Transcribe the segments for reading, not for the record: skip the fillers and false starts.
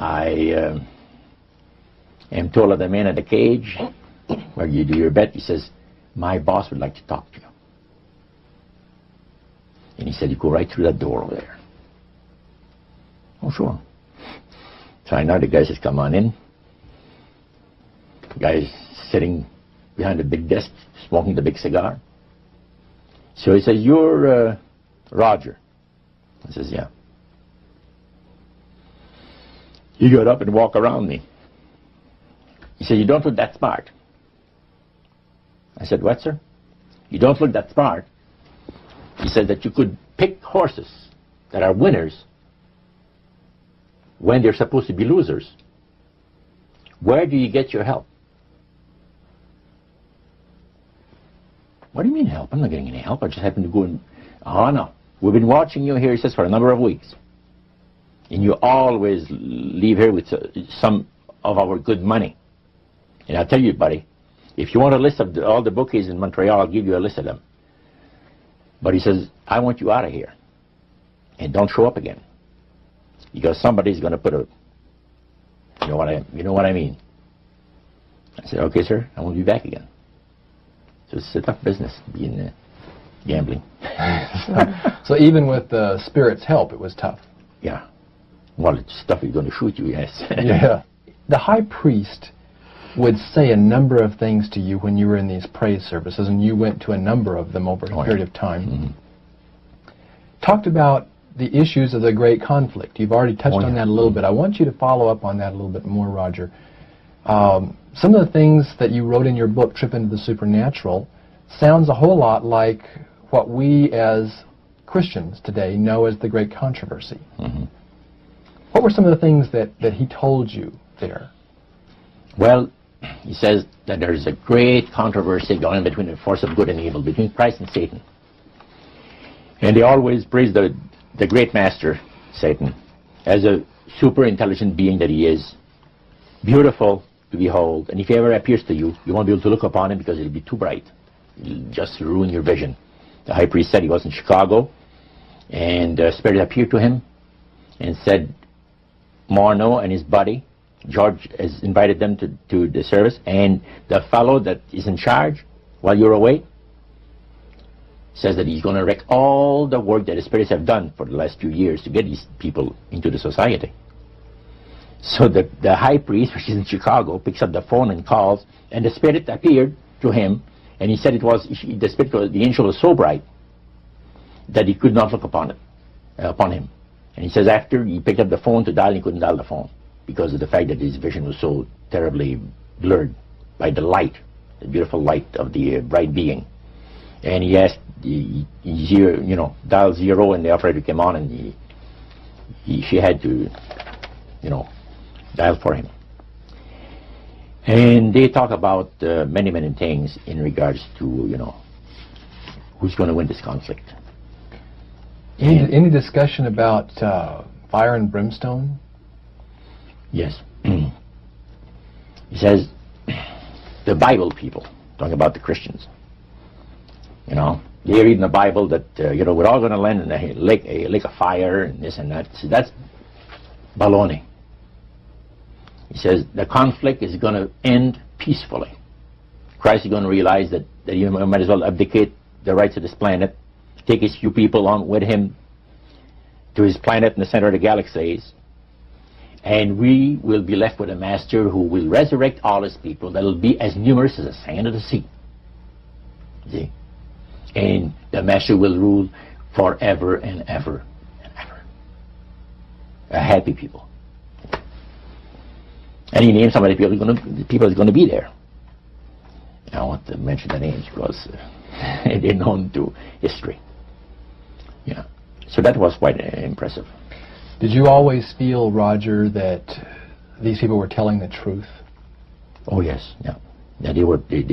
I am told of the man at the cage where you do your bet. He says, my boss would like to talk to you. And he said, you go right through that door over there. Oh, sure. So I know the guy says, come on in. The guy's sitting behind a big desk, smoking the big cigar. So he says, you're Roger. I says, yeah. He got up and walked around me. He said, you don't look that smart. I said, what, sir? You don't look that smart. He said that you could pick horses that are winners when they're supposed to be losers. Where do you get your help? What do you mean help? I'm not getting any help. I just happen to go and... Oh, no. We've been watching you here, he says, for a number of weeks. And you always leave here with some of our good money. And I'll tell you, buddy, if you want a list of all the bookies in Montreal, I'll give you a list of them. But he says, I want you out of here. And don't show up again. Because somebody's going to put a... You know what I mean. I said, okay, sir, I won't be back again. So it's a tough business, being gambling. So even with the spirit's help, it was tough. Yeah. Well, it's stuff he's going to shoot you, yes. Yeah. The high priest would say a number of things to you when you were in these praise services, and you went to a number of them over a period of time. Mm-hmm. Talked about the issues of the great conflict. You've already touched on that a little bit. I want you to follow up on that a little bit more, Roger. Some of the things that you wrote in your book, Trip into the Supernatural, sounds a whole lot like what we as Christians today know as the Great Controversy. Mm-hmm. What were some of the things that he told you there? Well, he says that there's a great controversy going on between the force of good and evil, between Christ and Satan. And they always praise the great master, Satan, as a super intelligent being that he is, beautiful to behold, and if he ever appears to you, you won't be able to look upon him because it'll be too bright. It'll just ruin your vision. The high priest said he was in Chicago, and the spirit appeared to him and said, Morneau and his buddy, George, has invited them to the service, and the fellow that is in charge while you're away says that he's going to wreck all the work that the spirits have done for the last few years to get these people into the society. So the high priest, which is in Chicago, picks up the phone and calls, and the spirit appeared to him, and he said the angel was so bright that he could not look upon him. And he says after he picked up the phone to dial, he couldn't dial the phone because of the fact that his vision was so terribly blurred by the light, the beautiful light of the bright being. And he asked, dial 0, and the operator came on, and she had to, dial for him. And they talk about many, many things in regards to, who's going to win this conflict. Any discussion about fire and brimstone? Yes. He says, the Bible people, talking about the Christians, they read in the Bible that, we're all going to land in a lake of fire and this and that. So that's baloney. He says the conflict is going to end peacefully. Christ is going to realize that he might as well abdicate the rights of this planet, take his few people on with him to his planet in the center of the galaxies, and we will be left with a master who will resurrect all his people that will be as numerous as the sand of the sea. See? And the master will rule forever and ever and ever. A happy people. And he named some of the people that's going to be there. I don't want to mention the names because they're known to history. Yeah. So that was quite impressive. Did you always feel, Roger, that these people were telling the truth? Oh yes, yeah. They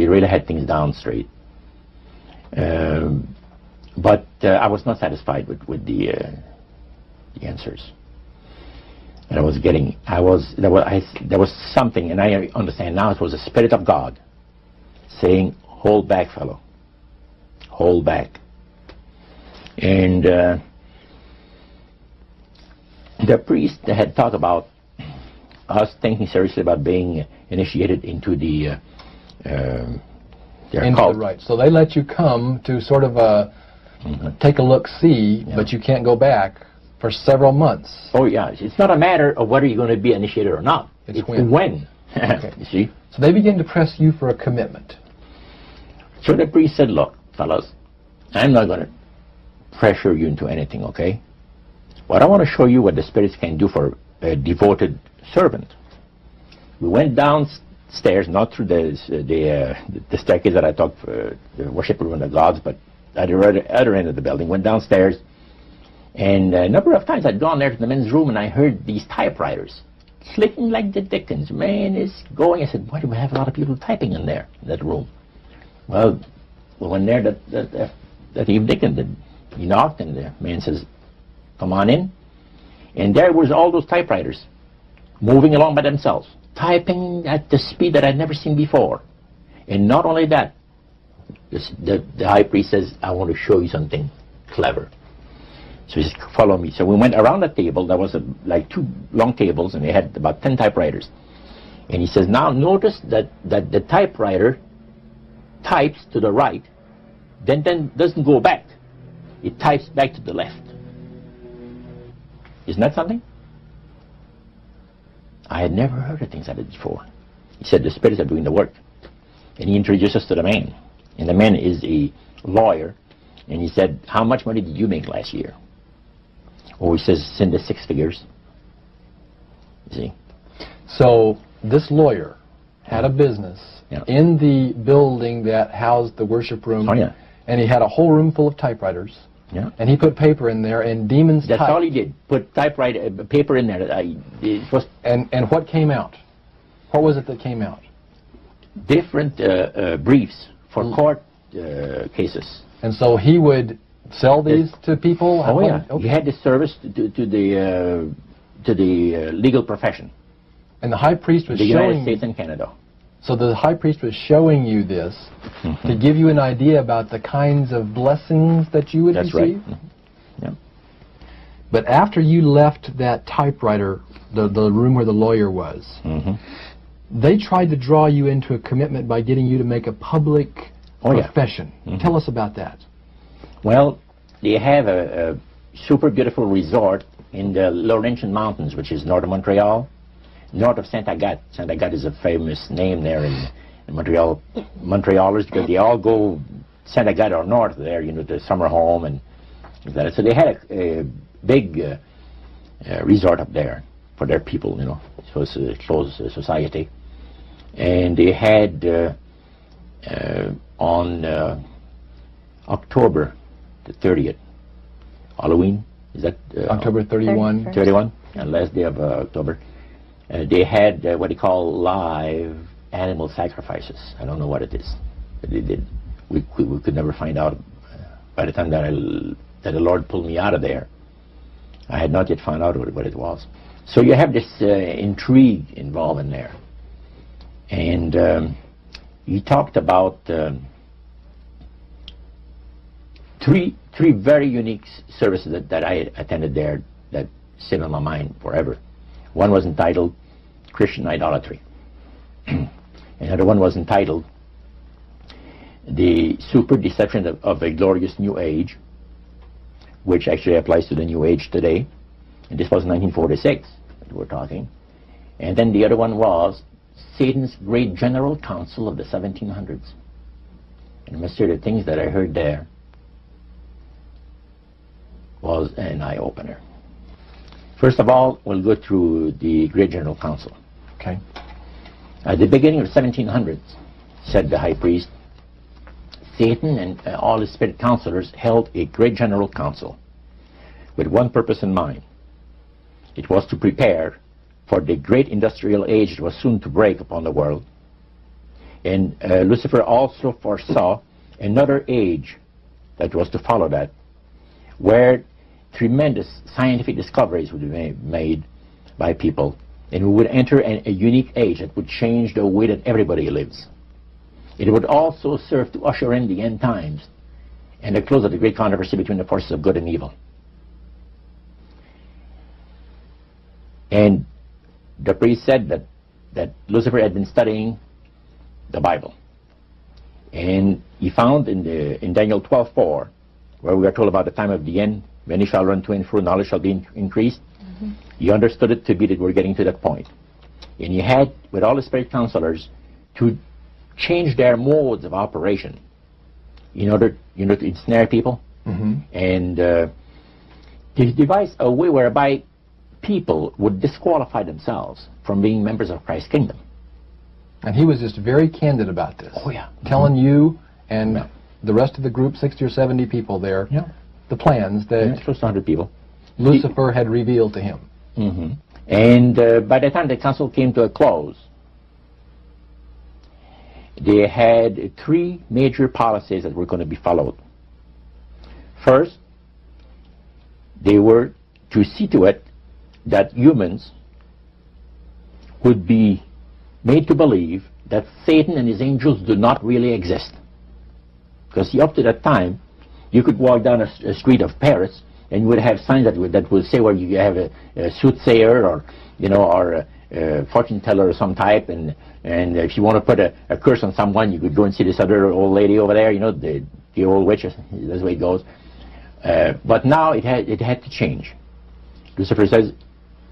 really had things down straight. But I was not satisfied with the answers. And there was something, and I understand now it was the Spirit of God saying, hold back, fellow, hold back. And the priest had talked about us thinking seriously about being initiated into the their cult. Right. So they let you come to sort of take a look-see, but you can't go back for several months. Oh, yeah. It's not a matter of whether you're going to be initiated or not. It's when. Okay. You see? So they begin to press you for a commitment. So the priest said, look, fellas, I'm not going to pressure you into anything, okay? But I want to show you what the spirits can do for a devoted servant. We went downstairs, not through the staircase that I talked for the worship room of the gods, but at the other end of the building. Went downstairs, and a number of times I'd gone there to the men's room, and I heard these typewriters clicking like the dickens. Man, it's going. I said, why do we have a lot of people typing in there, in that room? Well, we went there that evening, and he knocked, and the man says, come on in. And there was all those typewriters moving along by themselves, typing at the speed that I'd never seen before. And not only that, the high priest says, I want to show you something clever. So he says, follow me. So we went around the table. There was like 2 long tables, and they had about 10 typewriters. And he says, now notice that the typewriter types to the right, then doesn't go back. It types back to the left. Isn't that something? I had never heard of things like that before. He said the spirits are doing the work. And he introduced us to the man. And the man is a lawyer. And he said, how much money did you make last year? Oh, he says, it's in the 6 figures. You see? So this lawyer had a business in the building that housed the worship room. Oh, yeah. And he had a whole room full of typewriters. Yeah. And he put paper in there, and demons That's all he did. Put typewriter paper in there. And what came out? What was it that came out? Different briefs for court cases. And so he would sell these to people? Oh, yeah. Okay. He had this service to the legal profession. And the high priest was the showing... United States and Canada. So the high priest was showing you this to give you an idea about the kinds of blessings that you would receive? That's right. Yeah. But after you left that typewriter, the room where the lawyer was, they tried to draw you into a commitment by getting you to make a public profession. Tell us about that. Well, they have a super beautiful resort in the Laurentian Mountains, which is north of Montreal, north of Saint Agathe. Saint Agathe is a famous name there in Montreal. Montrealers, because they all go Saint Agathe or north there, you know, the summer home and that. So they had a big resort up there for their people, you know. So it's a closed society. And they had on October the 30th, Halloween, is that? October 31? 31, last day of October. They had what they call live animal sacrifices. I don't know what it is, but they did. We could never find out. By the time that the Lord pulled me out of there, I had not yet found out what it was. So you have this intrigue involved in there. And you talked about three very unique services that I attended there that sit on my mind forever. One was entitled Christian Idolatry. Another one was entitled The Super Deception of a Glorious New Age, which actually applies to the New Age today. And this was 1946 that we're talking. And then the other one was Satan's Great General Council of the 1700s. And I must say the things that I heard there was an eye-opener. First of all, we'll go through the Great General Council. Okay. At the beginning of the 1700s, said the high priest, Satan and all his spirit counselors held a Great General Council with one purpose in mind. It was to prepare for the great industrial age that was soon to break upon the world. And Lucifer also foresaw another age that was to follow that, where tremendous scientific discoveries would be made by people, and we would enter a unique age that would change the way that everybody lives. It would also serve to usher in the end times and the close of the great controversy between the forces of good and evil. And the priest said that Lucifer had been studying the Bible. And he found in Daniel 12:4, where we are told about the time of the end, many shall run to and fro, knowledge shall be increased. He understood it to be that we're getting to that point. And he had, with all the spirit counselors, to change their modes of operation in order, to ensnare people. And to devise a way whereby people would disqualify themselves from being members of Christ's kingdom. And he was just very candid about this. Oh, yeah. Telling you and the rest of the group, 60 or 70 people there, the plans that close to 100 people. Lucifer had revealed to him. And by the time the council came to a close, they had three major policies that were going to be followed. First, they were to see to it that humans would be made to believe that Satan and his angels do not really exist. Because up to that time, you could walk down a street of Paris and you would have signs that would say where you have a soothsayer or a fortune teller of some type, and if you want to put a curse on someone, you could go and see this other old lady over there, the old witch. That's the way it goes. But now it had to change. Lucifer says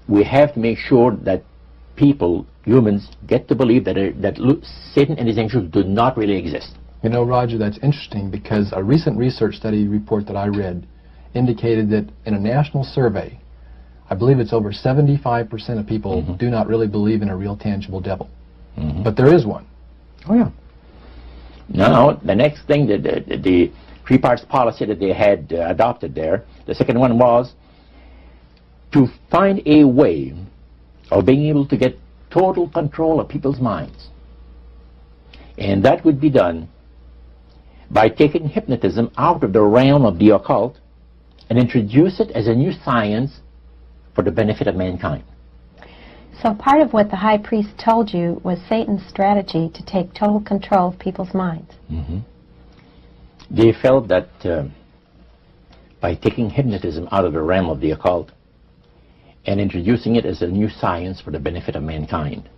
we have to make sure that people, humans, get to believe that Satan and his angels do not really exist. Roger, that's interesting because a recent research study report that I read indicated that in a national survey, I believe it's over 75% of people do not really believe in a real tangible devil. But there is one. Oh, yeah. Now, the next thing, the three parts policy that they had adopted there, the second one was to find a way of being able to get total control of people's minds. And that would be done by taking hypnotism out of the realm of the occult and introduce it as a new science for the benefit of mankind. So part of what the high priest told you was Satan's strategy to take total control of people's minds. They felt that by taking hypnotism out of the realm of the occult and introducing it as a new science for the benefit of mankind,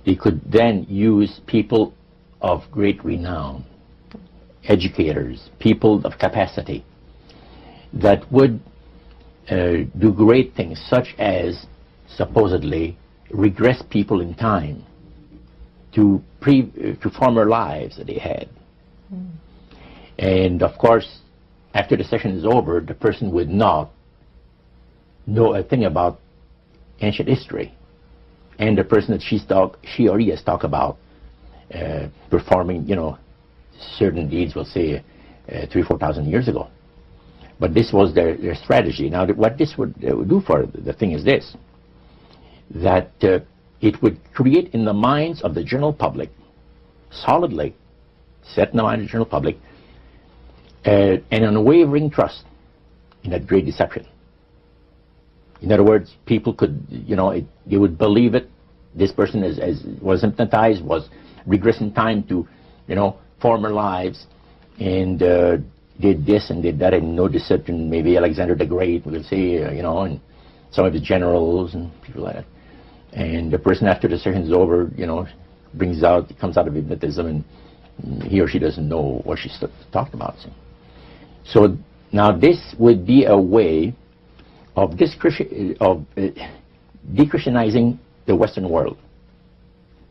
they could then use people of great renown, educators, people of capacity, that would do great things, such as supposedly regress people in time to former lives that they had. And of course, after the session is over, the person would not know a thing about ancient history, and the person that she or he has talked about performing, certain deeds, we'll say 3,000 or 4,000 years ago. But this was their strategy. Now, what this would do for the thing is this, that it would create in the minds of the general public, solidly set in the mind of the general public, an unwavering trust in that great deception. In other words, people could, they would believe it. This person was hypnotized, was regressing time to, former lives, and did this and did that, and no deception. Maybe Alexander the Great, we'll say, and some of the generals and people like that. And the person, after the session is over, comes out of hypnotism, and he or she doesn't know what she's talking about. So now this would be a way of dechristianizing the Western world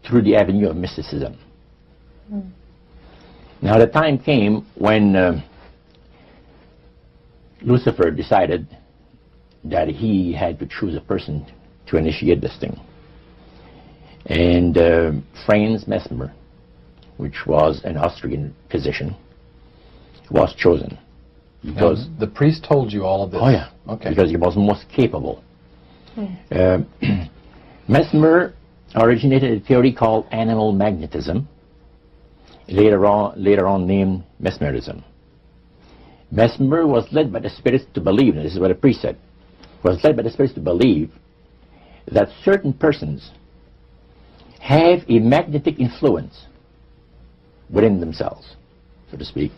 through the avenue of mysticism. Now the time came when Lucifer decided that he had to choose a person to initiate this thing. And Franz Mesmer, which was an Austrian physician, was chosen. Because the priest told you all of this? Oh, yeah. Okay. Because he was most capable. Mesmer originated a theory called animal magnetism, later on named mesmerism. Mesmer was led by the spirits to believe, and this is what the priest said, was led by the spirits to believe that certain persons have a magnetic influence within themselves, so to speak,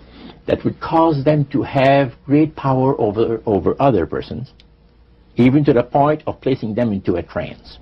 that would cause them to have great power over other persons, even to the point of placing them into a trance.